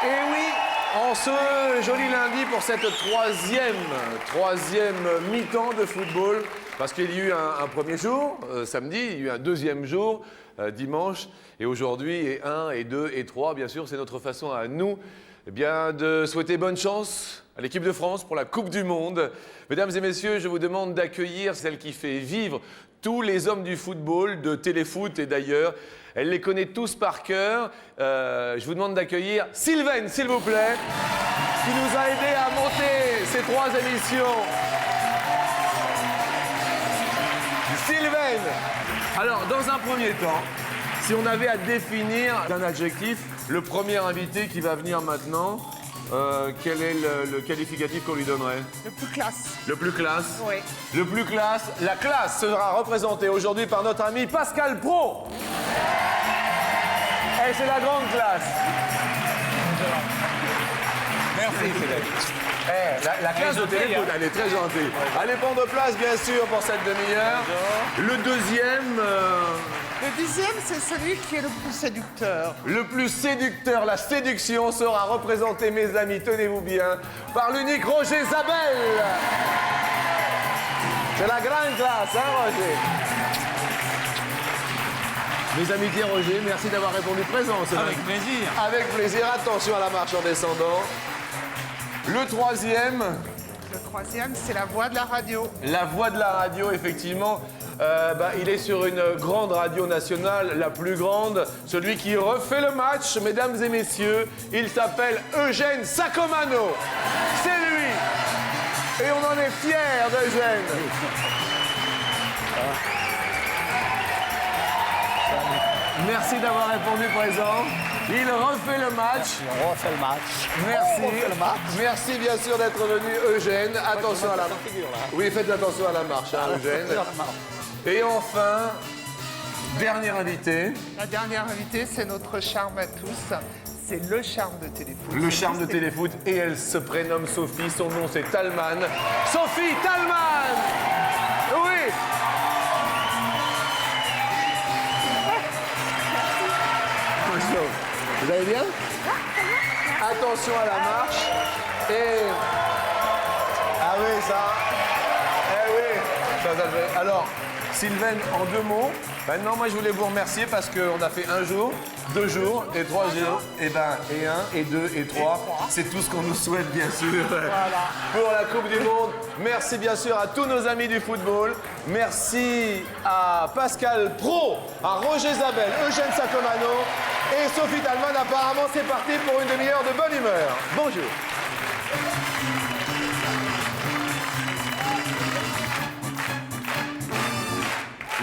Et oui, en ce joli lundi pour cette troisième mi-temps de football, parce qu'il y a eu un premier jour, samedi, il y a eu un deuxième jour, dimanche, et aujourd'hui, et 1, et 2, et 3, bien sûr, c'est notre façon à nous de souhaiter bonne chance à l'équipe de France pour la Coupe du Monde. Mesdames et messieurs, je vous demande d'accueillir celle qui fait vivre tous les hommes du football, de téléfoot et d'ailleurs. Elle les connaît tous par cœur. Je vous demande d'accueillir Sylvaine, s'il vous plaît, qui nous a aidés à monter ces 3 émissions. Sylvaine! Alors, dans un premier temps, si on avait à définir d'un adjectif le premier invité qui va venir maintenant, quel est le qualificatif qu'on lui donnerait? Le plus classe. Le plus classe? Oui. Le plus classe. La classe sera représentée aujourd'hui par notre ami Pascal Praud. Et c'est la grande classe. Merci, La classe de téléphone, elle est très gentille. Allez prendre place, bien sûr, pour cette demi-heure. Le deuxième... Le deuxième, c'est celui qui est le plus séducteur. Le plus séducteur, la séduction sera représentée, mes amis, tenez-vous bien, par l'unique Roger Zabel. C'est la grande classe, hein, Roger? Mes amitiés, Roger, merci d'avoir répondu présent. Avec plaisir. Avec plaisir. Attention à la marche en descendant. Le troisième... Le troisième, c'est la voix de la radio. La voix de la radio, effectivement. Il est sur une grande radio nationale, la plus grande. Celui qui refait le match, mesdames et messieurs, il s'appelle Eugène Sacomano. C'est lui. Et on en est fiers d'Eugène. Merci d'avoir répondu présent. Il refait le match. On refait le match. Merci. On refait le match. Merci bien sûr d'être venu, Eugène. Attention à la marche. Oui, faites attention à la marche, hein, Eugène. Et enfin, dernier invité. La dernière invitée, c'est notre charme à tous. C'est le charme de Téléfoot. Le charme de Téléfoot. Et elle se prénomme Sophie. Son nom, c'est Talman. Sophie Talman. Oui. Bonjour. Vous allez bien? Attention à la marche. Et... Ah oui, ça. Eh oui. Ça le fait. Alors, Sylvaine, en 2 mots. Maintenant, moi, je voulais vous remercier parce qu'on a fait 1 jour, 2 jours et 3 jours. Et 1, et 2, et 3. C'est tout ce qu'on nous souhaite, bien sûr, pour la Coupe du Monde. Merci, bien sûr, à tous nos amis du football. Merci à Pascal Praud, à Roger Zabel, Eugène Sacomano et Sophie Talman. Apparemment, c'est parti pour une demi-heure de bonne humeur. Bonjour.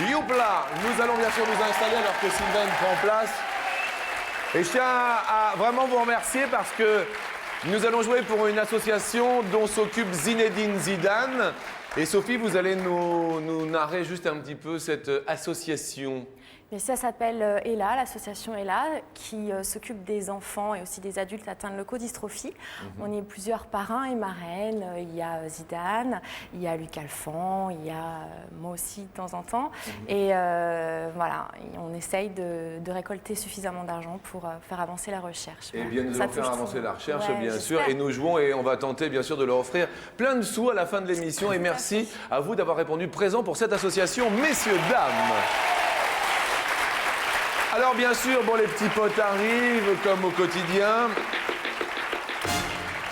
Youpla, nous allons bien sûr nous installer alors que Sylvaine prend place. Et je tiens à vraiment vous remercier parce que nous allons jouer pour une association dont s'occupe Zinedine Zidane. Et Sophie, vous allez nous narrer juste un petit peu cette association. Mais ça s'appelle ELA, l'association ELA, qui s'occupe des enfants et aussi des adultes atteints de leucodystrophie. On est plusieurs parrains et marraines. Il y a Zidane, il y a Luc Alphand, il y a moi aussi de temps en temps. Et voilà, on essaye de récolter suffisamment d'argent pour faire avancer la recherche. Et bien, nous Ça allons faire touche avancer tout. la recherche, Ouais, bien sûr. j'espère. Et nous jouons et on va tenter, bien sûr, de leur offrir plein de sous à la fin de l'émission. Et merci à vous d'avoir répondu présent pour cette association, messieurs, dames. Alors bien sûr, bon, les petits potes arrivent comme au quotidien.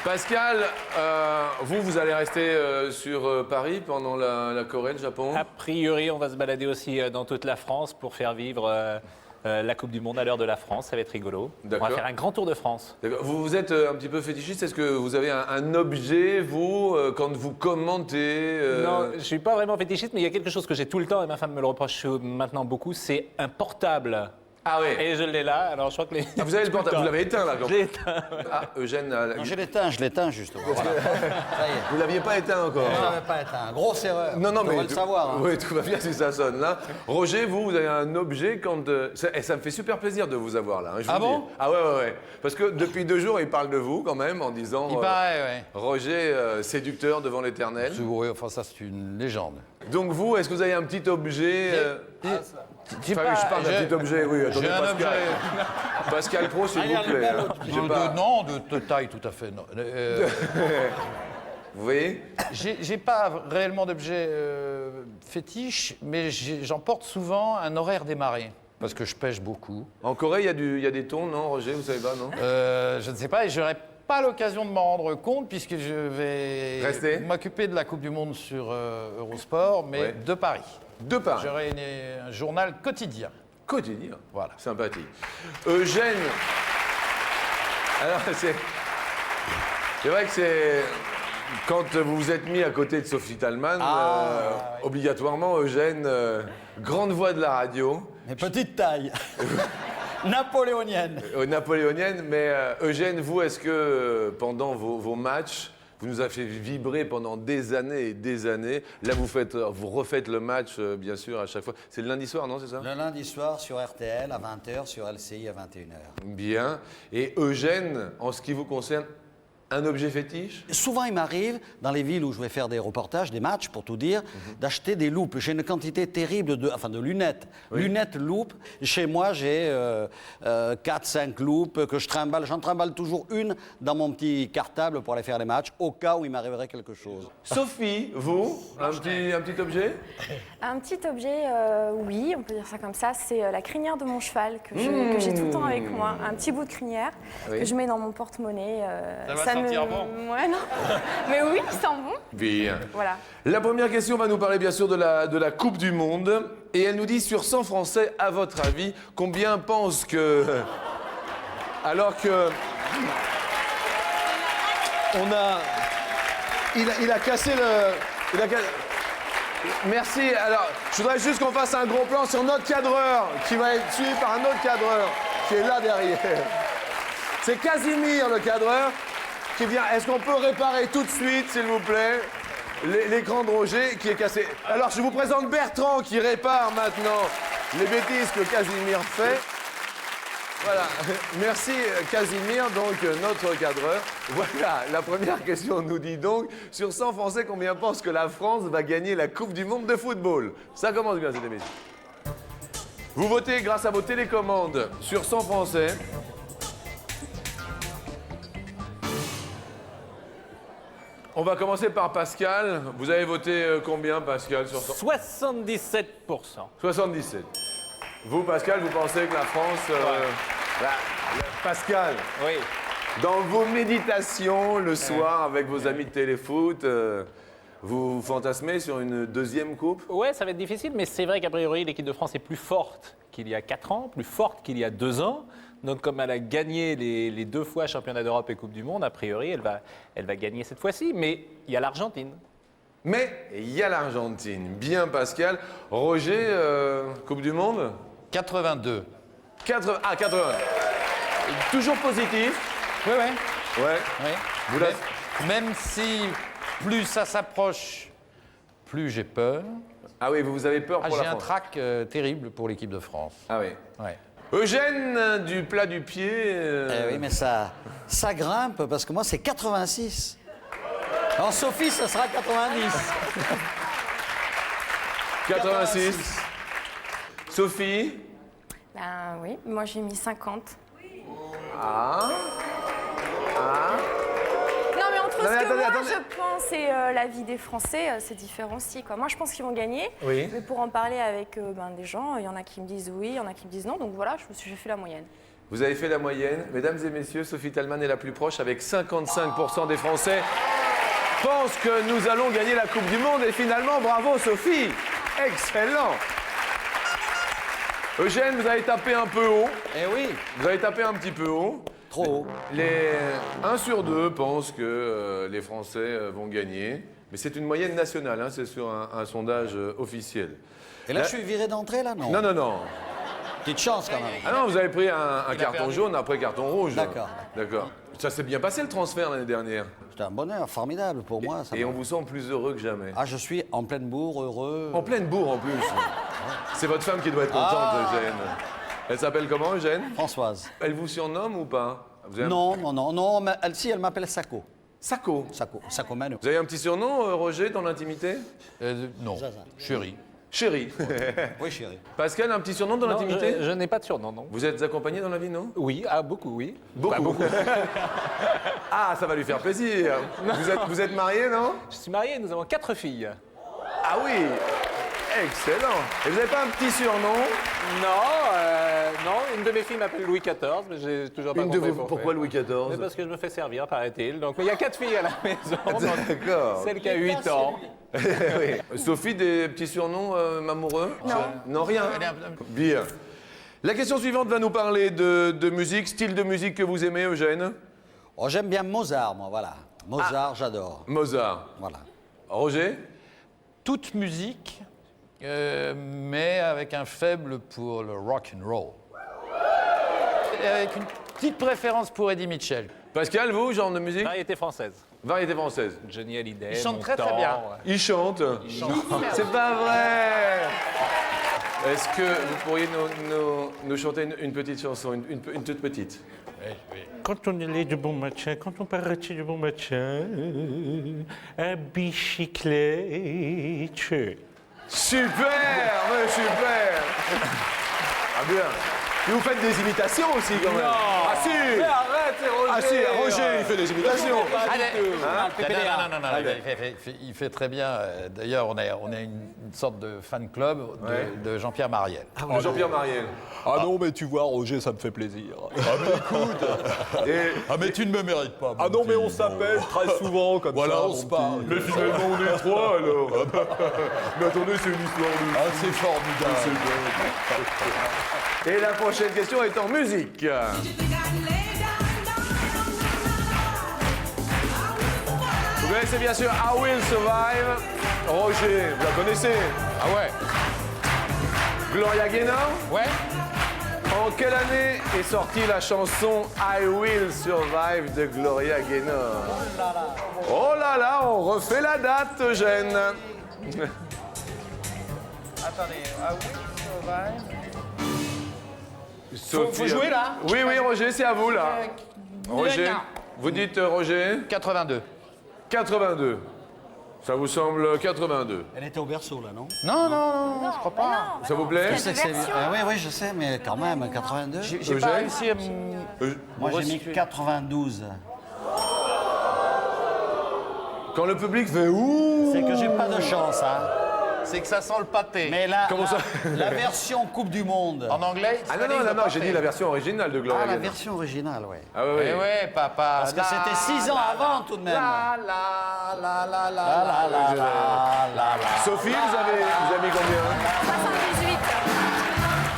Pascal, vous allez rester sur Paris pendant la Corée, le Japon? A priori, on va se balader aussi dans toute la France pour faire vivre la Coupe du Monde à l'heure de la France. Ça va être rigolo. On D'accord. va faire un grand tour de France. Vous êtes un petit peu fétichiste. Est-ce que vous avez un objet, vous, quand vous commentez Non, je ne suis pas vraiment fétichiste, mais il y a quelque chose que j'ai tout le temps et ma femme me le reproche maintenant beaucoup, c'est un portable. Ah oui. Et je l'ai là, alors je crois que les... Vous avez le portable, vous l'avez éteint là quand Je l'ai éteint. Ah, Eugène, Non, je l'éteins justement. Voilà. Ça y est. vous l'aviez pas éteint encore. Je l'avais pas éteint. Grosse erreur. Non, On devrait le tout- savoir. Hein. Oui, tout va bien si ça sonne là. Roger, vous avez un objet quand. Ça me fait super plaisir de vous avoir là. Hein, je Ah vous bon dis. Ah ouais. Parce que depuis 2 jours, il parle de vous quand même en disant. Il paraît, ouais. Roger, séducteur devant l'éternel. Oui, enfin, ça, c'est une légende. Donc vous, est-ce que vous avez un petit objet Tu Enfin, je parle d'un petit objet, oui. Attendez, J'ai un Pascal. objet. Pascal Pro, s'il vous plaît. Hein. Je sais pas. Non, de taille tout à fait. Non. Vous voyez? J'ai pas réellement d'objet fétiche, mais j'en porte souvent un horaire démarré. Parce que je pêche beaucoup. En Corée, il y a des thons, non, Roger? Vous savez pas, non? Je ne sais pas, et je n'aurai pas l'occasion de m'en rendre compte, puisque je vais Rester m'occuper de la Coupe du Monde sur Eurosport, mais Ouais. de Paris. De Paris. J'aurai un journal quotidien. Quotidien. Voilà. Sympathique. Eugène. Alors, c'est vrai que c'est. Quand vous vous êtes mis à côté de Sophie Thalmann, oui. obligatoirement, Eugène, grande voix de la radio, Mais petite taille. Napoléonienne. napoléonienne, mais Eugène, vous, est-ce que pendant vos matchs, vous nous avez fait vibrer pendant des années et des années? Là, vous refaites le match, bien sûr, à chaque fois. C'est le lundi soir, non, c'est ça? Le lundi soir sur RTL à 20h, sur LCI à 21h. Bien. Et Eugène, en ce qui vous concerne, un objet fétiche? Souvent, il m'arrive, dans les villes où je vais faire des reportages, des matchs, pour tout dire, d'acheter des loupes. J'ai une quantité terrible de lunettes. Oui. Lunettes, loupes. Chez moi, j'ai 4-5 loupes que je trimballe. J'en trimballe toujours une dans mon petit cartable pour aller faire les matchs, au cas où il m'arriverait quelque chose. Sophie, vous, un petit objet? Un petit objet, oui, on peut dire ça comme ça, c'est la crinière de mon cheval que j'ai tout le temps avec moi. Un petit bout de crinière Oui. que je mets dans mon porte-monnaie. Ça va sentir bon. Ouais, non. Mais oui, il sent bon. Bien. Voilà. La première question va nous parler bien sûr de la Coupe du Monde. Et elle nous dit, sur 100 Français, à votre avis, combien pensent que... Alors que... On a... Il a cassé le... Merci. Alors, je voudrais juste qu'on fasse un gros plan sur notre cadreur, qui va être suivi par un autre cadreur, qui est là derrière. C'est Casimir, le cadreur, qui vient. Est-ce qu'on peut réparer tout de suite, s'il vous plaît, l'écran de Roger qui est cassé? Alors, je vous présente Bertrand, qui répare maintenant les bêtises que Casimir fait. Voilà. Merci, Casimir, donc notre cadreur. Voilà, la première question nous dit donc, sur 100 Français, combien pensent que la France va gagner la Coupe du Monde de football? Ça commence bien, cette émission. Vous votez grâce à vos télécommandes sur 100 Français. On va commencer par Pascal. Vous avez voté combien, Pascal, sur 100? 77%. 77. Vous, Pascal, vous pensez que la France... Pascal, Oui. dans vos méditations le soir avec vos amis de téléfoot, vous fantasmez sur une deuxième coupe? Ouais, ça va être difficile, mais c'est vrai qu'a priori, l'équipe de France est plus forte qu'il y a 4 ans, plus forte qu'il y a 2 ans. Donc, comme elle a gagné les 2 fois championnat d'Europe et Coupe du Monde, a priori, elle va gagner cette fois-ci. Mais il y a l'Argentine. Mais il y a l'Argentine. Bien, Pascal. Roger, Coupe du Monde? 82. 80. Toujours positif. Oui, oui. Ouais. Oui. Vous la- Même si plus ça s'approche, plus j'ai peur. Ah oui, vous avez peur pour J'ai la un France. trac terrible pour l'équipe de France. Ah oui. Ouais. Eugène, du plat du pied. Eh oui, mais ça grimpe parce que moi, c'est 86. Alors, Sophie, ça sera 90. 86. Sophie. Ben oui, moi j'ai mis 50. Ah. Non mais entre Non, mais ce que attendez, moi attendez. je pense et la vie des Français, c'est différent aussi, quoi. Moi je pense qu'ils vont gagner, Oui. mais pour en parler avec des gens, il y en a qui me disent oui, il y en a qui me disent non, donc voilà, j'ai fait la moyenne. Vous avez fait la moyenne. Mesdames et messieurs, Sophie Thalmann est la plus proche avec 55% des Français pensent que nous allons gagner la Coupe du Monde. Et finalement, bravo Sophie. Excellent. Eugène, vous avez tapé un peu haut. Eh oui, Vous avez tapé un petit peu haut. trop haut. Les 1 sur 2 pensent que les Français vont gagner. Mais c'est une moyenne nationale, hein, c'est sur un sondage officiel. Et là, je suis viré d'entrée, là, non? Non, non, non. Petite chance, quand même. Ah non, vous avez pris un carton jaune après carton rouge. D'accord. D'accord. Ça s'est bien passé le transfert l'année dernière. C'était un bonheur formidable pour moi. Ça Et m'a- on vous sent plus heureux que jamais. Ah, je suis en pleine bourre, heureux. En pleine bourre en plus. C'est votre femme qui doit être contente, Eugène. Elle s'appelle comment, Eugène? Françoise. Elle vous surnomme ou pas? Vous avez Non, mais si, elle m'appelle Sako. Sako. Sako Manu. Vous avez un petit surnom, Roger, dans l'intimité? Non, chérie. Chérie. Oui, chérie. Pascal, un petit surnom dans Non, l'intimité je n'ai pas de surnom, non. Vous êtes accompagné dans la vie, non? Oui, beaucoup, oui. Beaucoup. Ah, ça va lui faire plaisir. Vous êtes marié, non? Je suis marié, nous avons 4 filles. Ah oui. Excellent. Et vous n'avez pas un petit surnom? Non, une de mes filles m'appelle Louis XIV, mais j'ai toujours pas compris Pourquoi Louis Mais XIV? parce que je me fais servir, paraît-il. Donc, il y a 4 filles à la maison. D'accord. Celle qui a 8 ans. Oui. Sophie, des petits surnoms amoureux? Non, rien. Bien. La question suivante va nous parler de musique, style de musique que vous aimez, Eugène. Oh, j'aime bien Mozart, moi, voilà. Mozart, j'adore. Mozart. Voilà. Roger? Toute musique, mais avec un faible pour le rock and roll. Et avec une petite préférence pour Eddie Mitchell. Pascal, vous, genre de musique? Variété française. Variété française. Johnny Hallyday. Il chante Montand, très, très bien. Il chante. C'est pas vrai. Est-ce que vous pourriez nous chanter une petite chanson, une toute petite? Quand on est du bon matin, quand on partit du bon matin, à bicyclette. Super, mais super. Ah bien. Et vous faites des imitations aussi quand même. Ah si. Mais arrête, c'est Roger. Ah si, Roger, il fait des imitations. Non, il fait très bien. D'ailleurs, on a une sorte de fan club de Jean-Pierre Mariel. Jean-Pierre Mariel. Ah non, mais tu vois, Roger, ça me fait plaisir. Et mais tu ne me mérites pas. Ah non, mais on s'appelle très souvent comme Voilà, ça. on se parle. mais finalement on est trois alors. Mais attendez, c'est une histoire de... Ah, c'est formidable. Et la prochaine question est en musique. Vous connaissez bien sûr I Will Survive. Roger, vous la connaissez? Ah ouais. Gloria Gaynor. Ouais. En quelle année est sortie la chanson I Will Survive de Gloria Gaynor? Oh là là, on refait la date, Eugène. Attendez, ah oui, Sophie, faut jouer, là? Oui, oui, Roger, c'est à vous là. Roger, vous dites Roger? 82. 82. Ça vous semble 82? Elle était au berceau, là, non? Non, je crois pas. Ça vous plaît? Je sais que c'est... oui, oui, je sais, mais quand même, 82. J'ai Eugène pas réussi à Moi, j'ai mis 92. Quand le public fait ouh. C'est que j'ai pas de chance, hein. C'est que ça sent le pâté. Mais là, Comment ça la version Coupe du Monde. En anglais, Ah non, j'ai dit la version originale de Gloria Ah, la Gaynor. version originale, oui. Ah oui, Eh oui. ouais, papa. Parce que c'était 6 ans avant, tout de même. Sophie, vous avez mis combien?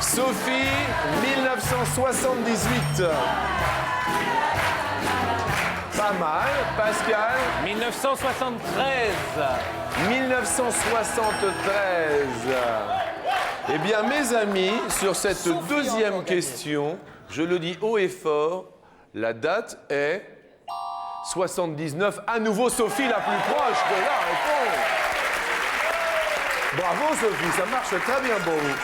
78. Sophie, 1978. Pas mal. Pascal, 1973. 1973. Eh bien, mes amis, sur cette deuxième question, je le dis haut et fort, la date est 79. À nouveau, Sophie, la plus proche de la réponse. Bravo, Sophie, ça marche très bien pour vous.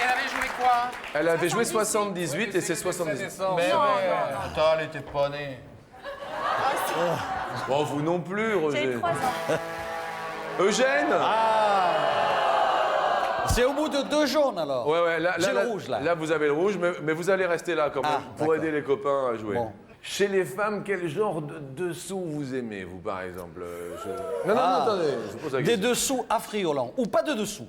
Elle avait joué quoi? Elle avait joué 78 et c'est 78. Putain, elle était pas née. Bon, vous non plus, J'ai Roger. eu 3 ans. Eugène? C'est au bout de 2 jaunes, alors. Ouais, là, J'ai le rouge, là. Là, vous avez le rouge, mais vous allez rester là quand même Ah, pour d'accord. aider les copains à jouer. Bon. Chez les femmes, quel genre de dessous vous aimez, vous, par exemple? Non, attendez, je pose la Des question. dessous affriolants. Ou pas de dessous.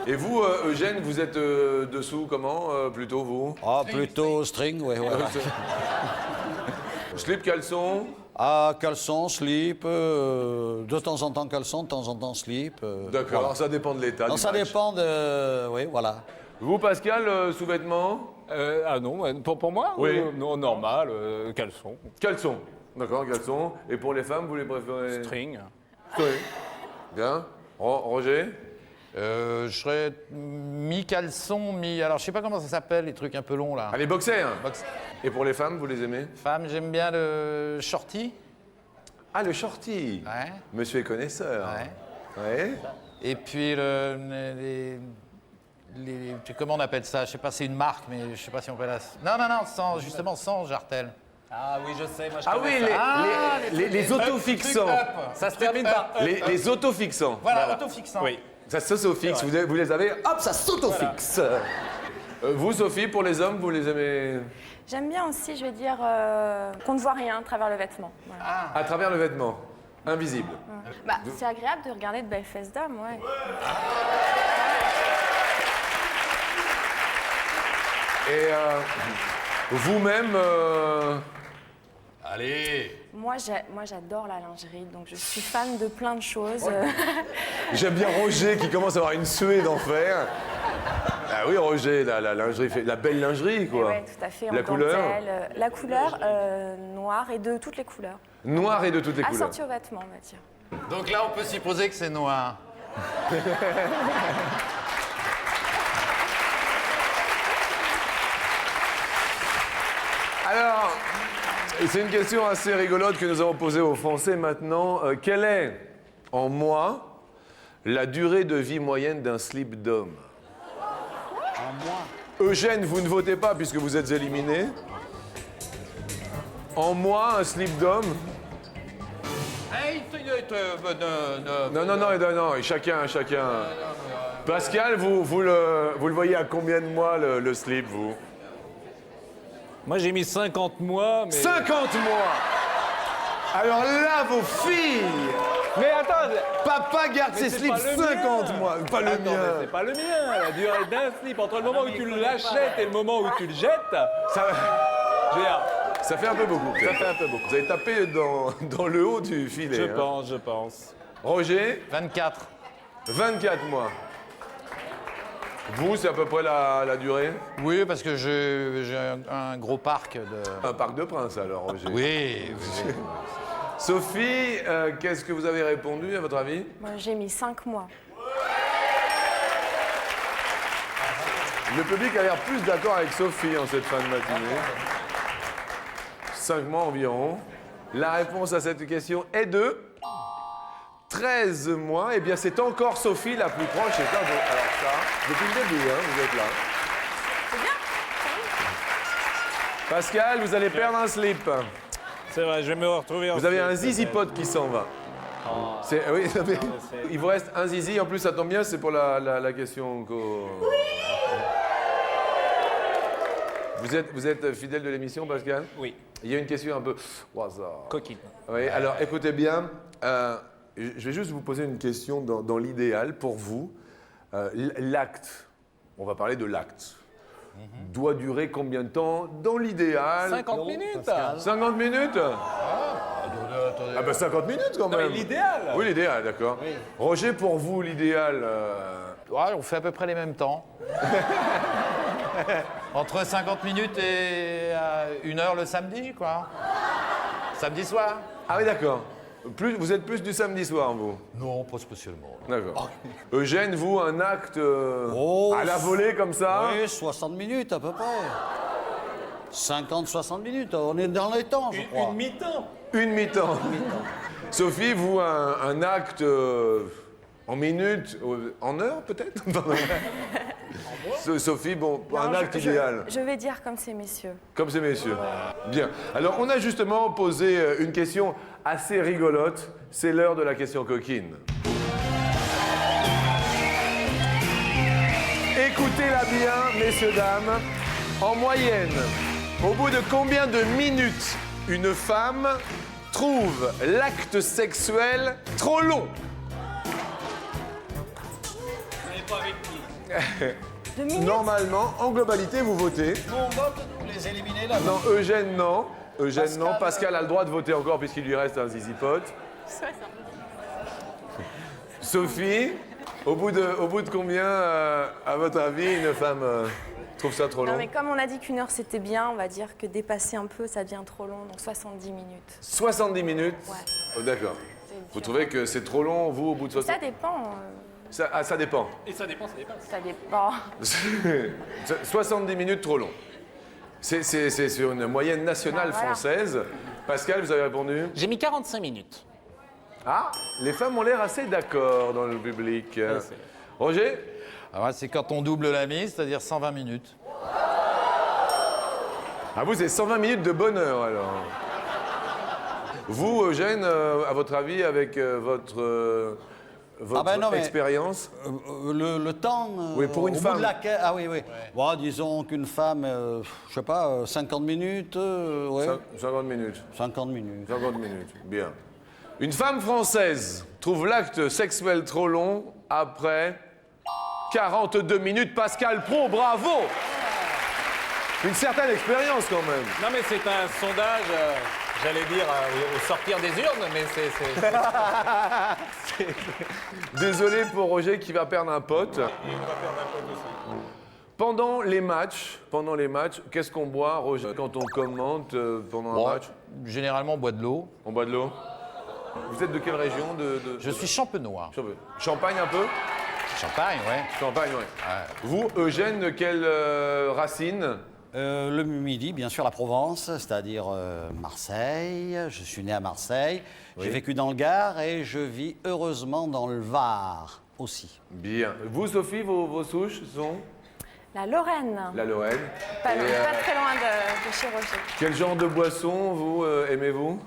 Et vous, Eugène, vous êtes dessous comment, plutôt, vous? Ah, plutôt string, oui, oui. Slip, caleçon? Ah, caleçon, slip, de temps en temps caleçon, de temps en temps slip. D'accord, voilà. alors ça dépend de l'état Non, du ça match. dépend de... Oui, voilà. Vous, Pascal, sous-vêtements? Ah non, pour moi Oui. Non, normal, caleçon, Caleçon. D'accord, caleçon. Et pour les femmes, vous les préférez? string. Oui. Bien. Roger? Je serais mi-caleçon, mi... Alors, je sais pas comment ça s'appelle, les trucs un peu longs, là. Allez, boxer. Box- Et pour les femmes, vous les aimez? Femme, j'aime bien le shorty. Ah, le shorty. Ouais. Monsieur est connaisseur. Ouais. Ouais. Et puis, comment on appelle ça? Je sais pas, c'est une marque, mais je sais pas si on peut la... Non, justement, sans jartel. Ah oui, je sais, moi je Ah oui, les autofixants. Ça se termine par Les autofixants. Voilà, autofixant. Oui. Ça s'auto-fixe, vous les avez, hop, ça s'auto-fixe. Vous, Sophie, pour les hommes, vous les aimez J'aime bien aussi, je vais dire, qu'on ne voit rien à travers le vêtement. Voilà. à travers le vêtement, invisible. Bah, c'est agréable de regarder de belles fesses d'hommes, ouais. Et vous-même, Allez. Moi, j'adore la lingerie, donc je suis fan de plein de choses. j'aime bien Roger qui commence à avoir une suée d'enfer. Ah oui, Roger, la lingerie, la belle lingerie, quoi. Oui, tout à fait. La en couleur dentelle. La couleur noire et de toutes les couleurs. Noir et de toutes les couleurs. Assorti aux vêtements, on va dire. Donc là, on peut supposer que c'est noir. Alors, c'est une question assez rigolote que nous avons posée aux Français maintenant. Quelle est, en mois, la durée de vie moyenne d'un slip d'homme? En mois? Eugène, vous ne votez pas puisque vous êtes éliminé. En mois, un slip d'homme? Non, chacun. Pascal, vous le voyez à combien de mois le slip, vous? Moi, j'ai mis 50 mois, mais... 50 mois! Alors là, vos filles! Mais attends, Papa garde ses c'est slips pas le 50 mien. mois, pas le attends, mais mien. c'est pas le mien. La durée d'un slip, entre le moment où tu l'achètes et le moment où tu le jettes, Ça, je veux dire, ça fait un peu beaucoup. ça fait un peu beaucoup. Vous avez tapé dans le haut du filet. Je pense. Roger, 24. 24 mois. Vous, c'est à peu près la durée? Oui, parce que j'ai un gros parc de... Un parc de princes, alors, Roger. Oui. Sophie, qu'est-ce que vous avez répondu, à votre avis? Moi, j'ai mis 5 mois. Le public a l'air plus d'accord avec Sophie en cette fin de matinée. 5 mois environ. La réponse à cette question est de 13 mois. Eh bien, c'est encore Sophie la plus proche. Alors ça, depuis le début, hein, vous êtes là. C'est bien. Pascal, vous allez perdre un slip. C'est vrai, je vais me retrouver en Vous avez slip, un zizi peut-être. pot qui s'en va. Oui, mais il vous reste un zizi. En plus, ça tombe bien, c'est pour la question. Vous êtes fidèle de l'émission, Pascal? Oui. Il y a une question un peu au hasard. Coquine. Oui, alors écoutez bien. Je vais juste vous poser une question dans l'idéal pour vous. L'acte, on va parler de l'acte, doit durer combien de temps dans l'idéal? 50 minutes. 50 minutes? Ah ben 50 minutes quand Non, mais même. l'idéal. Oui, l'idéal, d'accord. Roger, pour vous, l'idéal... Ouais, on fait à peu près les mêmes temps. Entre 50 minutes et 1 heure le samedi, quoi. Samedi soir. Ah oui, d'accord. Vous êtes plus du samedi soir, vous? Non, pas spécialement. D'accord. Eugène, vous, un acte à la volée comme ça? Oui, 60 minutes à peu près. 50-60 minutes, on est dans les temps, je crois. Une mi-temps. Une mi-temps. Sophie, vous, un acte en minutes, en heures peut-être? Sophie, bon, un Non, acte idéal. Je vais dire comme ces messieurs. Comme ces messieurs. Bien. Alors, on a justement posé une question assez rigolote. C'est l'heure de la question coquine. Écoutez-la bien, messieurs, dames. En moyenne, au bout de combien de minutes une femme trouve l'acte sexuel trop long? De minutes. Normalement, en globalité, vous votez. On vote, nous les éliminer là. Non, Eugène, non. Eugène, Pascal, non. Pascal a le droit de voter encore puisqu'il lui reste un zizi pot. Sophie, au bout de combien, à votre avis, une femme trouve ça trop long? Non, mais comme on a dit qu'une heure c'était bien, on va dire que dépasser un peu ça devient trop long, donc 70 minutes. 70 minutes? Ouais. Oh, d'accord. C'est Vous dur. trouvez que c'est trop long, vous, au bout de 60? Ça dépend. Ça dépend. Et ça dépend, ça dépend. Ça dépend. 70 minutes trop long. C'est sur une moyenne nationale Voilà. française. Pascal, vous avez répondu? J'ai mis 45 minutes. Ah, les femmes ont l'air assez d'accord dans le public. Roger? Alors, c'est quand on double la mise, c'est-à-dire 120 minutes. Ah, vous, c'est 120 minutes de bonheur, alors. Vous, Eugène, à votre avis, avec votre votre expérience. Le temps. Oui, pour une au femme. bout de laquelle, ah oui, oui. Bon, disons qu'une femme, je sais pas, 50 minutes. Ouais. 50 minutes. 50 minutes. 50 minutes, bien. Une femme française trouve l'acte sexuel trop long après 42 minutes. Pascal Praud, bravo! Une certaine expérience quand même. Non, mais c'est un sondage, j'allais dire, au sortir des urnes, mais c'est... Désolé pour Roger qui va perdre un pote. Pendant les matchs, qu'est-ce qu'on boit, Roger, quand on commente pendant un match? Généralement, on boit de l'eau. On boit de l'eau. Vous êtes de quelle région Je suis champenois. Champagne un peu? Champagne, ouais. Champagne, oui. Vous, Eugène, de quelle racine? Le Midi, bien sûr, la Provence, c'est-à-dire Marseille. Je suis né à Marseille. J'ai vécu dans le Gard et je vis heureusement dans le Var aussi. Bien. Vous, Sophie, vos souches sont? La Lorraine. La Lorraine. Pas très loin de chez Roger. Quel genre de boisson, vous, aimez-vous?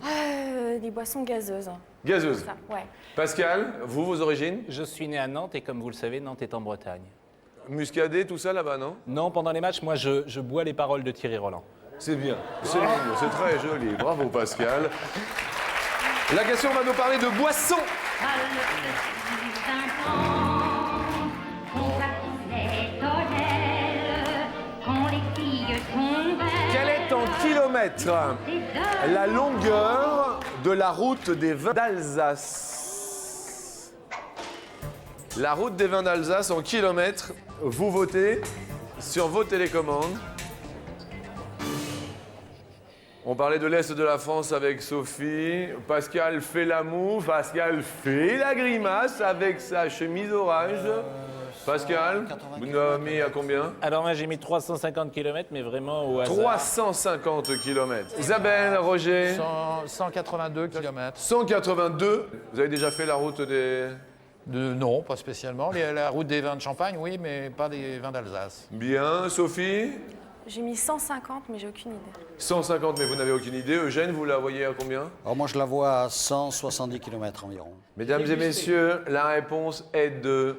Des boissons gazeuses. Gazeuse. Ça, ouais. Pascal, vous, vos origines? Je suis né à Nantes et comme vous le savez, Nantes est en Bretagne. Muscadet, tout ça là-bas, non? Non, pendant les matchs, moi, je bois les paroles de Thierry Roland. C'est bien, c'est mignon, c'est très joli. Bravo, Pascal. La question va nous parler de boisson. Quelle est en kilomètres la longueur de la route des vins d'Alsace? La route des vins d'Alsace en kilomètres, vous votez sur vos télécommandes. On parlait de l'Est de la France avec Sophie. Pascal fait la moue, Pascal fait la grimace avec sa chemise orange. Pascal, vous l'avez mis à combien? Alors moi, j'ai mis 350 km, mais vraiment au hasard. 350 km. Isabelle, Roger? 182 km. 182. Vous avez déjà fait la route des... Non, pas spécialement. La route des vins de Champagne, oui, mais pas des vins d'Alsace. Bien. Sophie? J'ai mis 150, mais j'ai aucune idée. 150, mais vous n'avez aucune idée. Eugène, vous la voyez à combien? Alors moi, je la vois à 170 km environ. Mesdames et messieurs, la réponse est de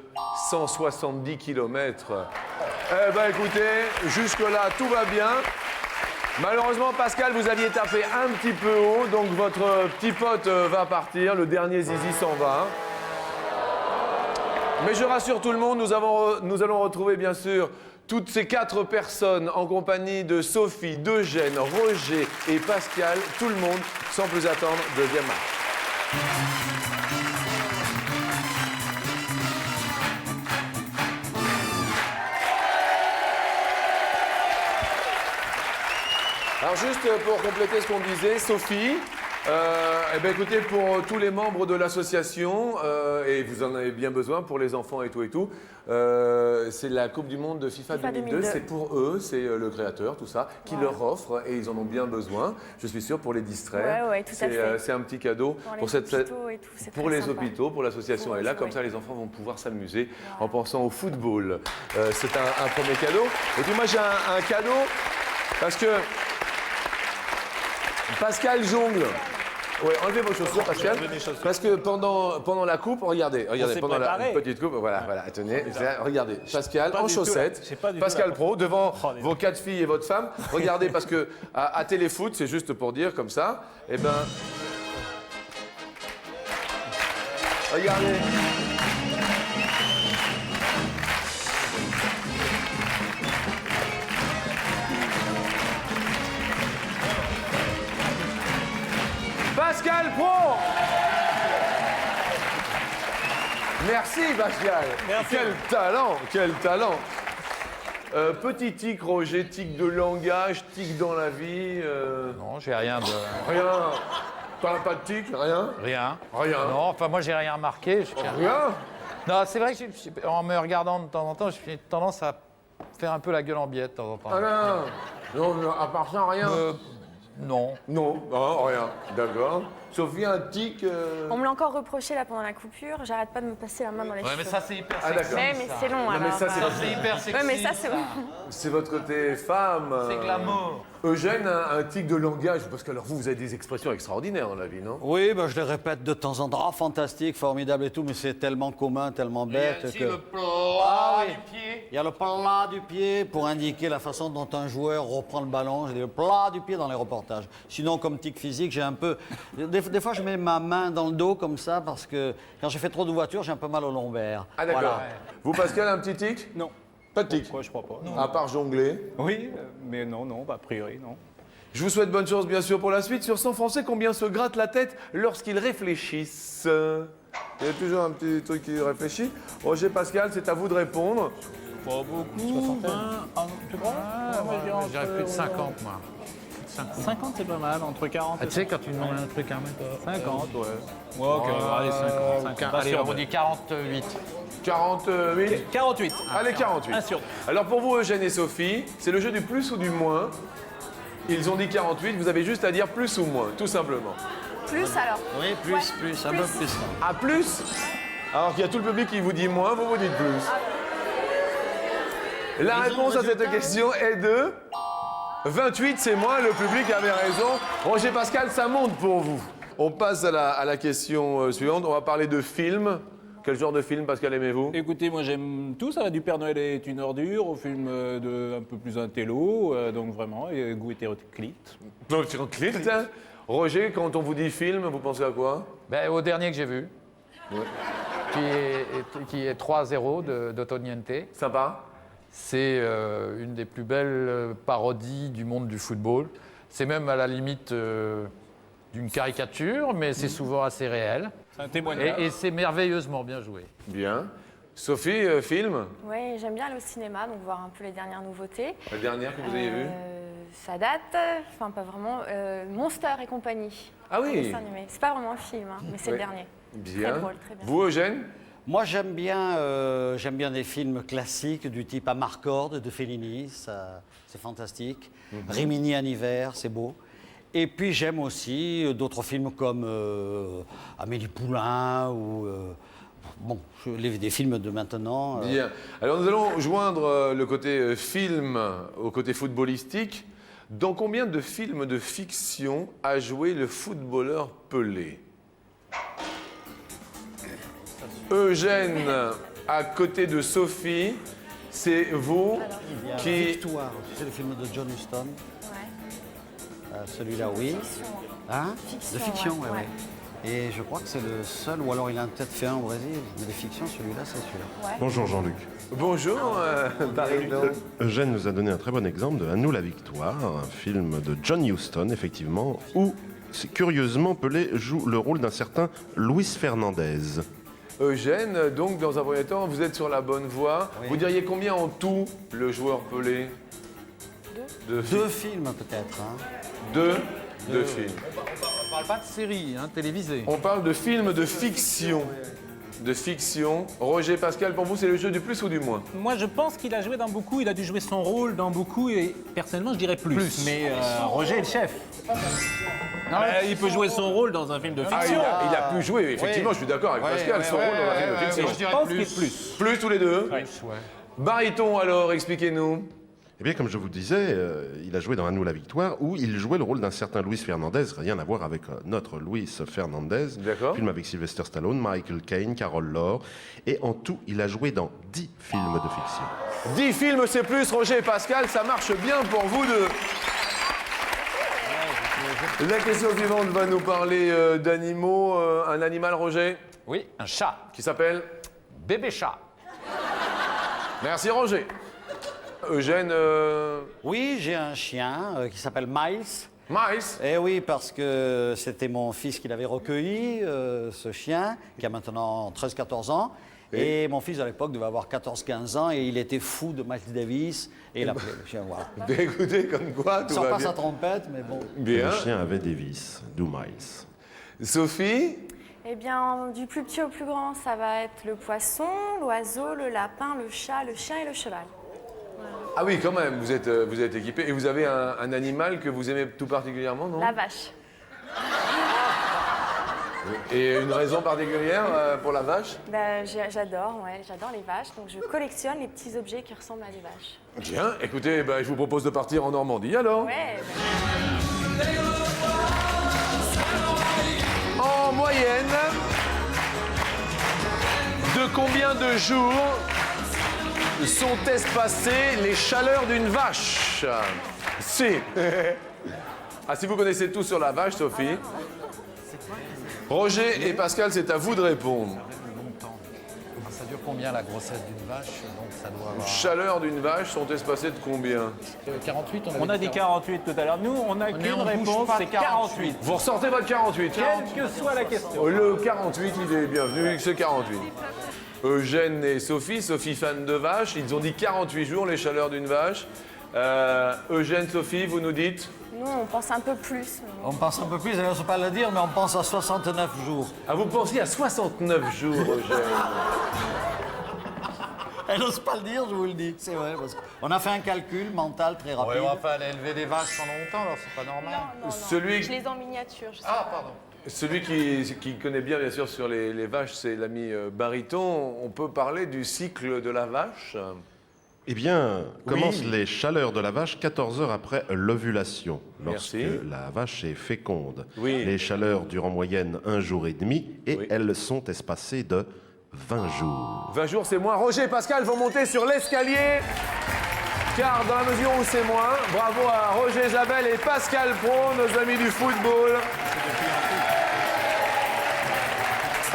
170 km. Eh ben écoutez, jusque-là, tout va bien. Malheureusement, Pascal, vous aviez tapé un petit peu haut, donc votre petit pote va partir. Le dernier zizi s'en va. Mais je rassure tout le monde, nous allons retrouver bien sûr toutes ces 4 personnes en compagnie de Sophie, d'Eugène, Roger et Pascal. Tout le monde, sans plus attendre, deuxième match. Alors juste pour compléter ce qu'on disait, Sophie, eh bien, écoutez, pour tous les membres de l'association, et vous en avez bien besoin pour les enfants et tout, c'est la Coupe du Monde de FIFA 2002. C'est pour eux, c'est le créateur, tout ça, qui leur offre, et ils en ont bien besoin, je suis sûr, pour les distraire. Ouais, tout à fait. C'est un petit cadeau pour les hôpitaux et tout, c'est pour très les sympa. hôpitaux, pour l'association est là, comme ça les enfants vont pouvoir s'amuser en pensant au football. C'est un premier cadeau. Et puis moi j'ai un cadeau, parce que Pascal jongle. Ouais, enlevez vos chaussures, Pascal. Parce que pendant la coupe, regardez, pendant la petite coupe, voilà, tenez, regardez, Pascal en chaussettes, Pascal Praud devant vos 4 filles et votre femme. Regardez, parce que à Téléfoot, c'est juste pour dire comme ça, eh ben, regardez. Pascal Praud. Merci Pascal. Merci. Quel talent. Petit tic, Roger, tic de langage, tic dans la vie. Non, j'ai rien de... Rien. Pas de tic, rien. Rien. Rien. Non, enfin moi j'ai rien remarqué. Rien. Non, c'est vrai que en me regardant de temps en temps, j'ai tendance à faire un peu la gueule en biette de temps en temps. Ah non. Non, à part ça, rien. Non. Non, rien. D'accord. Sophie, un tic. On me l'a encore reproché là pendant la coupure. J'arrête pas de me passer la main dans les cheveux. mais ça c'est hyper Ah, sexy. d'accord. Mais c'est long Non, mais alors. ça, c'est C'est hyper sexy. Ouais, mais ça c'est bon. C'est votre côté femme. C'est glamour. Eugène a un tic de langage, parce que alors vous avez des expressions extraordinaires dans la vie, non? Oui, ben, je les répète de temps en temps. Ah, fantastique, formidable et tout, mais c'est tellement commun, tellement bête que... le plat Ah oui. du pied. Il y a le plat du pied pour indiquer la façon dont un joueur reprend le ballon. J'ai dit le plat du pied dans les reportages. Sinon, comme tic physique, j'ai un peu... Des fois, je mets ma main dans le dos comme ça parce que quand j'ai fait trop de voitures, j'ai un peu mal au lombaire. Ah d'accord. Voilà. Vous, Pascal, un petit tic? Non. Pas de tic? Pourquoi, je crois pas. À part jongler. Oui, mais non, a priori, non. Je vous souhaite bonne chance, bien sûr, pour la suite. Sur 100 Français, combien se grattent la tête lorsqu'ils réfléchissent? Il y a toujours un petit truc qui réfléchit. Roger, Pascal, c'est à vous de répondre. Pas beaucoup. 20, tu crois? Je dirais plus de 50, moi. 50, c'est pas mal, entre 40 Ah, et tu sais, quand tu demandes un truc à un mec... 50, ouais. Ouais, ok, allez, 50. Allez, on dit 48. 48. 48. Allez, 48. 1 sur 2. Alors pour vous, Eugène et Sophie, c'est le jeu du plus ou du moins. Ils ont dit 48, vous avez juste à dire plus ou moins, tout simplement. Plus alors. Oui, plus, Ouais, plus, un peu plus. À plus? Alors qu'il y a tout le public qui vous dit moins, vous vous dites plus. La réponse à cette question est de 28, c'est moins, le public avait raison. Roger, Pascal, ça monte pour vous. On passe à la question suivante, on va parler de films. Quel genre de film, Pascal, aimez-vous? Écoutez, moi j'aime tout, ça va du Père Noël est une ordure au film un peu plus intello, donc vraiment, goût hétéroclite. Donc, Clint, hein. Roger, quand on vous dit film, vous pensez à quoi? Ben, au dernier que j'ai vu, qui est 3-0 d'Otoniente. Sympa? C'est une des plus belles parodies du monde du football. C'est même à la limite d'une caricature, mais c'est souvent assez réel. C'est un témoignage. Et c'est merveilleusement bien joué. Bien. Sophie, film? Oui, j'aime bien aller au cinéma, donc voir un peu les dernières nouveautés. La dernière que vous avez vue? Ça date, enfin pas vraiment, Monster et compagnie. Ah oui. Dessin animé. C'est pas vraiment un film, hein, mais c'est Oui. le dernier. Bien. Très drôle, très bien. Vous, Eugène? Moi, j'aime bien des films classiques du type Amarcord de Fellini, c'est fantastique. Rimini en hiver, c'est beau. Et puis j'aime aussi d'autres films comme Amélie Poulain ou des films de maintenant. Bien. Alors nous allons joindre le côté film au côté footballistique. Dans combien de films de fiction a joué le footballeur Pelé? Eugène, à côté de Sophie, c'est vous qui... Victoire, c'est le film de John Huston. Ouais. Celui-là, oui. Fiction. Hein Fiction, De fiction, ouais, ouais, ouais. Et je crois que c'est le seul, ou alors il en a peut-être fait un au Brésil, mais de fiction, celui-là, c'est celui-là. Bonjour Jean-Luc. Bonjour, Barino. Eugène nous a donné un très bon exemple de À nous la victoire, un film de John Huston, effectivement, où, curieusement, Pelé joue le rôle d'un certain Luis Fernandez. Eugène, donc dans un premier temps, vous êtes sur la bonne voie. Oui. Vous diriez combien en tout, le joueur Pelé? Deux. Deux films, peut-être. Hein. Deux films. On parle pas de série télévisée. On parle de films de fiction. De fiction. Roger, Pascal, pour vous, c'est le jeu du plus ou du moins? Moi, je pense qu'il a joué dans beaucoup, il a dû jouer son rôle dans beaucoup, et personnellement, je dirais plus. Mais Roger est le chef. Il peut jouer son rôle dans un film de Ah, fiction. il a pu jouer, effectivement, je suis d'accord avec Pascal, son rôle dans un film de fiction. je dirais Je pense qu'il plus. est plus. Plus tous les deux? Baryton, alors, expliquez-nous. Eh bien, comme je vous disais, il a joué dans À nous la victoire, où il jouait le rôle d'un certain Luis Fernandez, rien à voir avec notre Luis Fernandez. D'accord. Film avec Sylvester Stallone, Michael Caine, Carol Laure. Et en tout, il a joué dans 10 films de fiction. 10 films, c'est plus, Roger et Pascal, ça marche bien pour vous deux. La question suivante va nous parler d'animaux. Un animal, Roger, Oui, un chat. qui s'appelle? Bébé chat. Merci, Roger. Eugène, Oui, j'ai un chien qui s'appelle Miles. Miles. Eh oui, parce que c'était mon fils qui l'avait recueilli, ce chien, qui a maintenant 13-14 ans. Et mon fils, à l'époque, devait avoir 14-15 ans et il était fou de Miles Davis. Et il appelait le chien, voilà. Écoutez, comme quoi, Il tout sort va pas bien. sa trompette, mais bon. Bien. Le chien avait des vices, d'où Miles. Sophie, Eh bien, du plus petit au plus grand, ça va être le poisson, l'oiseau, le lapin, le chat, le chien et le cheval. ah oui, quand même, vous êtes équipé. Et vous avez un animal que vous aimez tout particulièrement, non? La vache. Et une raison particulière pour la vache? Ben, j'adore les vaches, donc je collectionne les petits objets qui ressemblent à des vaches. Bien, écoutez, je vous propose de partir en Normandie alors. Ouais, En moyenne, de combien de jours sont espacées les chaleurs d'une vache? Si. Ah, si vous connaissez tout sur la vache, Sophie. Roger et Pascal, c'est à vous de répondre. Longtemps. Ça dure combien la grossesse d'une vache? Donc ça doit avoir... Chaleurs d'une vache sont espacées de combien? 48, On a dit 48 tout à l'heure. Nous, on n'a Mais qu'une on bouge réponse, pas c'est 48. Vous ressortez votre 48. Quelle que soit la question. Le 48, il est bienvenu, c'est 48. Eugène et Sophie, Sophie fan de vache, ils ont dit 48 jours les chaleurs d'une vache. Eugène, Sophie, vous nous dites? nous on pense un peu plus. On pense un peu plus, elle n'ose pas le dire, mais on pense à 69 jours. Ah, vous pensiez à 69 jours, Eugène. Elle n'ose pas le dire, je vous le dis. C'est vrai, parce qu'on a fait un calcul mental très rapide. Ouais, enfin, elle a élevé des vaches pendant longtemps, alors c'est pas normal. Non, Celui- je les ai en miniature. Je sais Ah, pas. pardon. Celui qui connaît bien, bien sûr, sur les vaches, c'est l'ami Bariton. On peut parler du cycle de la vache? Eh bien, commencent les chaleurs de la vache 14 heures après l'ovulation, lorsque Merci. la vache est féconde. Oui. Les chaleurs durent en moyenne 1 jour et demi et Oui. elles sont espacées de 20 jours. 20 jours, c'est moins. Roger et Pascal vont monter sur l'escalier. Car dans la mesure où c'est moins, bravo à Roger Isabelle et Pascal Pro, nos amis du football.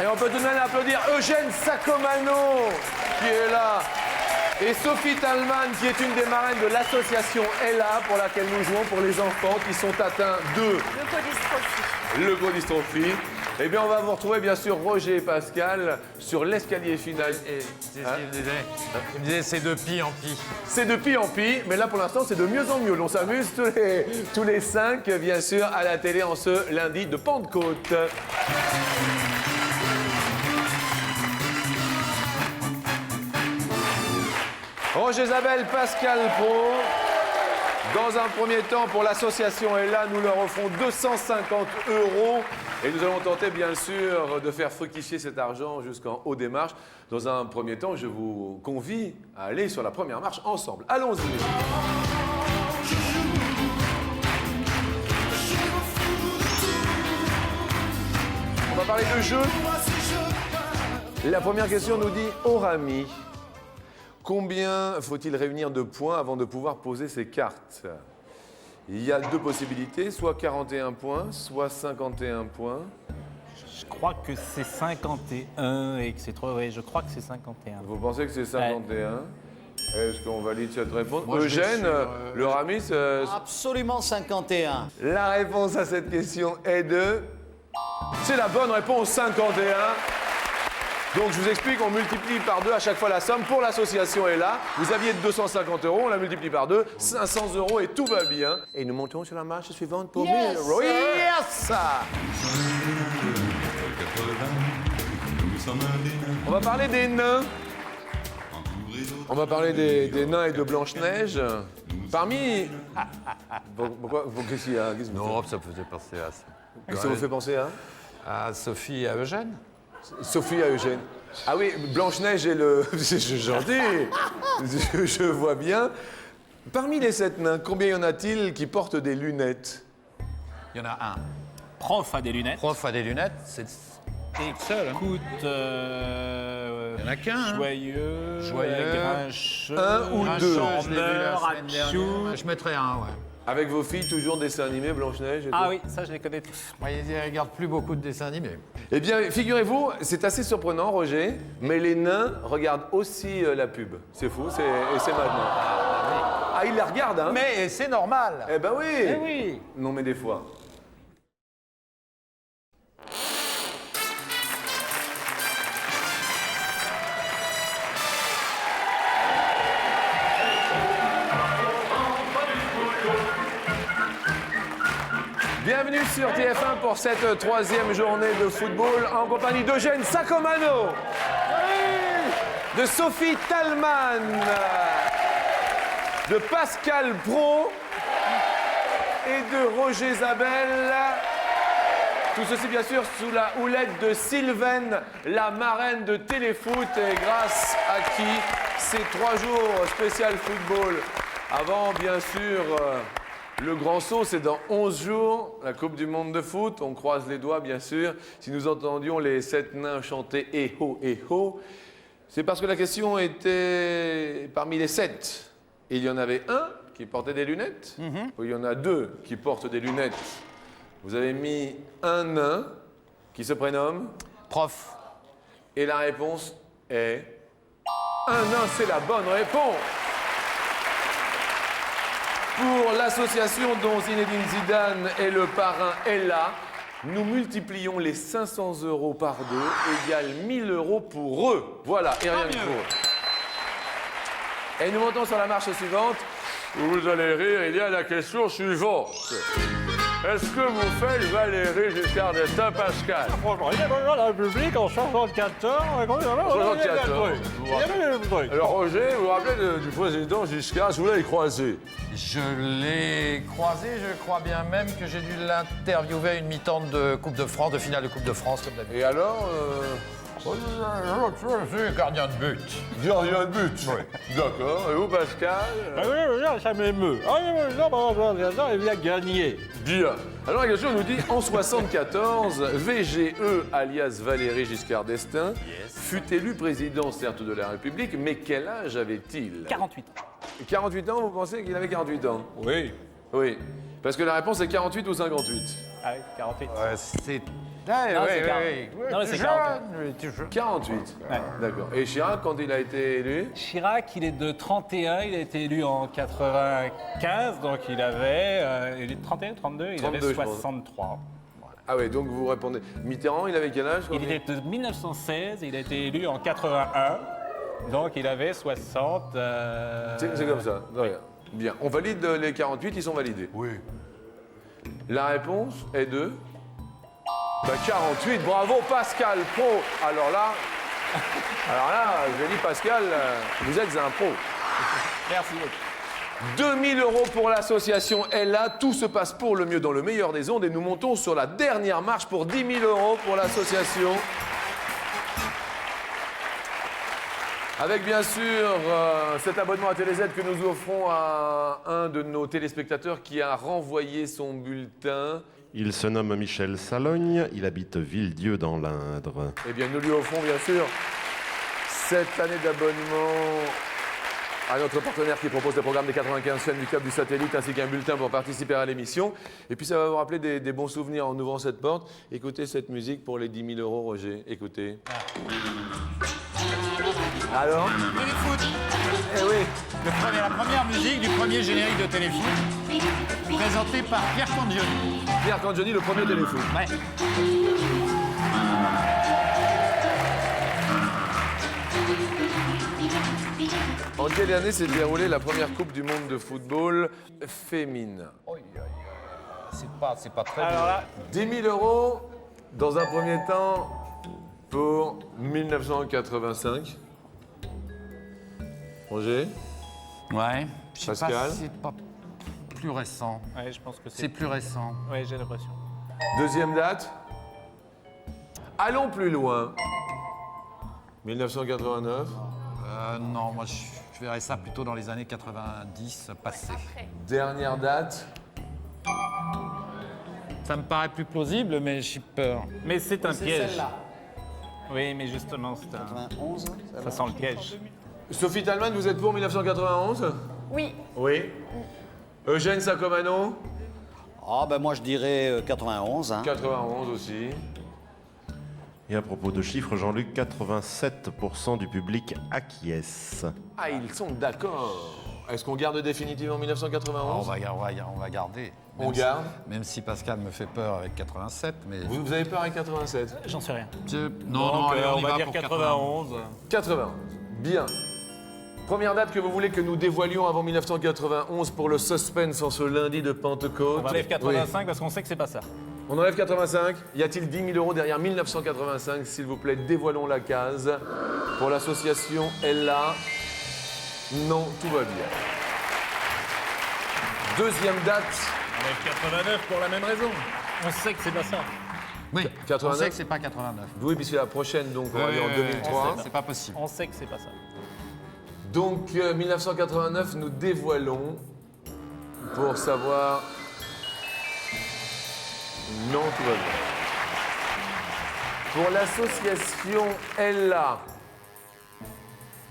Et on peut tout de même applaudir Eugène Sacomano, qui est là. Et Sophie Talman, qui est une des marraines de l'association Ella, pour laquelle nous jouons pour les enfants qui sont atteints de leucodystrophie. Eh bien, on va vous retrouver, bien sûr, Roger et Pascal, sur l'escalier final. C'est ce qu'il me disait. Il me disait, c'est de pis en pis. C'est de pis en pis, mais là, pour l'instant, c'est de mieux en mieux. On s'amuse tous les 5, bien sûr, à la télé en ce lundi de Pentecôte. Roger Isabelle, Pascal Pro. Dans un premier temps, pour l'association Ella, nous leur offrons 250 €. Et nous allons tenter, bien sûr, de faire fructifier cet argent jusqu'en haut des marches. Dans un premier temps, je vous convie à aller sur la première marche ensemble. Allons-y. On va parler de jeu. La première question nous dit, Orami, combien faut-il réunir de points avant de pouvoir poser ses cartes? Il y a deux possibilités, soit 41 points, soit 51 points. Je crois que c'est 51 et que c'est trop. Oui, je crois que c'est 51. Vous pensez que c'est 51? Est-ce qu'on valide cette réponse? Moi, je vais Eugène, sur, le Ramis, Absolument 51. la réponse à cette question est de... C'est la bonne réponse, 51. Donc je vous explique, on multiplie par 2 à chaque fois la somme. Pour l'association est là. Vous aviez 250 €, on la multiplie par 2, 500 € et tout va bien. Et nous montons sur la marche suivante pour 1000 €. Yes! On va parler des nains. On va parler des nains et de Blanche-Neige. Parmi... Pourquoi? Qu'est-ce qu'il y a? Qu'est-ce que vous Non, ça faisait penser à ça. faites? Qu'est-ce que ça vous fait penser à? À Sophie et à Eugène. Sophie à Eugène. Ah oui, Blanche-Neige et le... J'en dis, je vois bien. Parmi les 7 nains, combien y en a-t-il qui portent des lunettes? Il y en a un. Prof a des lunettes. Prof a des lunettes, c'est Et seul. Hein. écoute, Il y en a qu'un. Hein. joyeux, Joyeux. Grincheux, Un ou deux? Je l'ai vu la semaine Achou. dernière. Je mettrais un, ouais. Avec vos filles, toujours dessins animés, Blanche-Neige et Ah tout. oui, ça je les connais tous. Moi, ils ne regardent plus beaucoup de dessins animés. Eh bien, figurez-vous, c'est assez surprenant, Roger, mais les nains regardent aussi la pub. C'est fou, et c'est maintenant. Ah, ils la regardent, hein? Mais c'est normal. Eh ben oui! Eh oui. Non, mais des fois. Bienvenue sur TF1 pour cette 3e journée de football en compagnie d'Eugène Sacomano, de Sophie Talman, de Pascal Pro et de Roger Isabelle. Tout ceci, bien sûr, sous la houlette de Sylvaine, la marraine de Téléfoot, et grâce à qui ces 3 jours spécial football. Avant, bien sûr, le grand saut, c'est dans 11 jours, la Coupe du Monde de foot. On croise les doigts, bien sûr. Si nous entendions les 7 nains chanter « Eh ho, eh ho », c'est parce que la question était parmi les 7. Il y en avait un qui portait des lunettes, ou il y en a 2 qui portent des lunettes. Vous avez mis un nain qui se prénomme Prof. et la réponse est un nain, c'est la bonne réponse. Pour l'association dont Zinedine Zidane est le parrain Ella, nous multiplions les 500 € par 2, égale 1 000 € pour eux. Voilà, et rien que pour eux. Et nous montons sur la marche suivante. Vous allez rire, il y a la question suivante. Est-ce que vous faites Valéry Giscard d'Estaing, Pascal? Franchement, il y avait la République en 74. 74. Alors Roger, vous vous rappelez du président Giscard, je vous l'avez croisé. Je l'ai croisé, je crois bien même que j'ai dû l'interviewer à une mi-temps de Coupe de France, de finale de Coupe de France, comme d'habitude. Et alors C'est gardien de but. Gardien de but. Oui. D'accord. Et vous, Pascal? Ça m'émeut. Il vient gagner. Bien. Alors la question nous dit, en 74, VGE, alias Valéry Giscard d'Estaing, fut élu président, certes, de la République, mais quel âge avait-il? 48 ans. 48 ans, vous pensez qu'il avait 48 ans? Oui. Oui. Parce que la réponse est 48 ou 58. Ah oui, 48. C'est... Non, c'est 40. Non, mais c'est 40. 48. Ouais. D'accord. Et Chirac, quand il a été élu? Chirac, il est de 31, il a été élu en 95, donc il avait... il est de 31, 32, il 32, avait je pense. 63. Ah oui, donc vous répondez. Mitterrand, il avait quel âge? Il était de 1916, il a été élu en 81, donc il avait 60... C'est comme ça. Regarde. Bien. On valide les 48, ils sont validés. Oui. La réponse est de... 48, bravo Pascal Pro. Alors là, je dis Pascal, vous êtes un pro. Merci. 2 000 € pour l'association Ella, tout se passe pour le mieux dans le meilleur des ondes et nous montons sur la dernière marche pour 10 000 € pour l'association. Avec bien sûr cet abonnement à TéléZ que nous offrons à un de nos téléspectateurs qui a renvoyé son bulletin. Il se nomme Michel Salogne, il habite Villedieu dans l'Indre. Eh bien, nous lui offrons bien sûr cette année d'abonnement à notre partenaire qui propose le programme des 95 chaînes du câble du satellite ainsi qu'un bulletin pour participer à l'émission. Et puis ça va vous rappeler des bons souvenirs en ouvrant cette porte. Écoutez cette musique pour les 10 000 €, Roger. Écoutez. Alors? Téléfoot. Eh oui. La première musique du premier générique de Téléfoot, présenté par Pierre Condioni. Pierre Cangioni, le premier téléfoot. Ouais. En quelle année s'est déroulée la première Coupe du Monde de football féminin? C'est pas très Alors là, 10 000 € dans un premier temps pour 1985. Roger? Ouais. Je sais Pascal? pas si c'est pas plus récent. ouais, je pense que C'est c'est... plus récent. Oui, j'ai l'impression. Deuxième date. Allons plus loin. 1989. Non, moi je verrais ça plutôt dans les années 90 passées. Dernière date. Ça me paraît plus plausible, mais j'ai peur. Mais c'est un C'est piège. celle-là. Oui, mais justement, c'est un... 91. ça sent le piège. Sophie Talman, vous êtes pour 1991? Oui, Oui. Eugène Sacomano? Ah ben moi je dirais 91. Hein. 91 aussi. Et à propos de chiffres, Jean-Luc, 87% du public acquiesce. Ah, ils sont d'accord. Est-ce qu'on garde définitivement On 1991? va garder. On Même si- garde. Même si Pascal me fait peur avec 87, mais... Vous avez peur avec 87? J'en sais rien. Non, allez, on y va dire pour 91. 91. Bien. Première date que vous voulez que nous dévoilions avant 1991 pour le suspense en ce lundi de Pentecôte. On enlève 85 Oui. parce qu'on sait que c'est pas ça. On enlève 85. Y a-t-il 10 000 € derrière 1985? S'il vous plaît, dévoilons la case. Pour l'association Ella. Non, tout va bien. Deuxième date. On enlève 89 pour la même raison. On sait que c'est pas ça. Oui, 89. on sait que c'est pas 89. Oui, puisque la prochaine, donc, on va aller en 2003. C'est pas possible. On sait que c'est pas ça. Donc, 1989, nous dévoilons pour savoir... Non, tout va bien. Pour l'association Ella,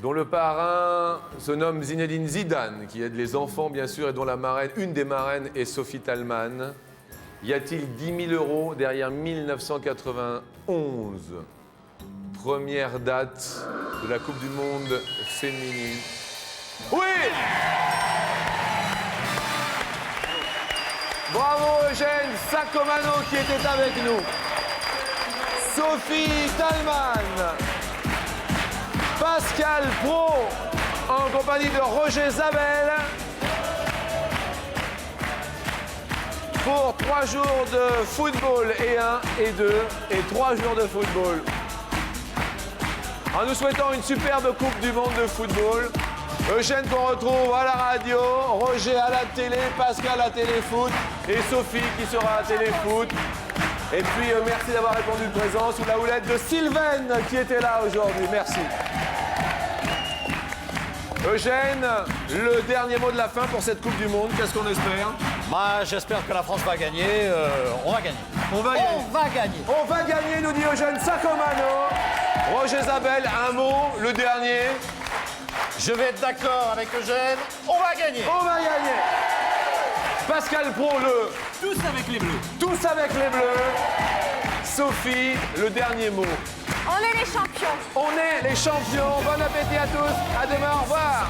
dont le parrain se nomme Zinedine Zidane, qui aide les enfants, bien sûr, et dont la marraine, une des marraines est Sophie Talman, y a-t-il 10 000 € derrière 1991, première date de la Coupe du Monde féminine? Oui! Bravo Eugène Sacomano qui était avec nous. Sophie Talman. Pascal Pro en compagnie de Roger Zabel. Pour 3 jours de football et 1 et 2 et 3 jours de football. En nous souhaitant une superbe Coupe du Monde de football. Eugène qu'on retrouve à la radio, Roger à la télé, Pascal à Téléfoot et Sophie qui sera à Téléfoot. Et puis merci d'avoir répondu présent sous la houlette de Sylvaine qui était là aujourd'hui. Merci. Eugène, le dernier mot de la fin pour cette Coupe du Monde, qu'est-ce qu'on espère? Bah, j'espère que la France va gagner. On va gagner. On va gagner. On va gagner. On va gagner, nous dit Eugène Sacomano. Roger Zabel, un mot, le dernier. Je vais être d'accord avec Eugène. On va gagner. On va gagner. Pascal Pro, le Tous avec les bleus. tous avec les bleus. Sophie, le dernier mot. On est les champions. On est les champions. Bon appétit à tous. À demain. Au revoir.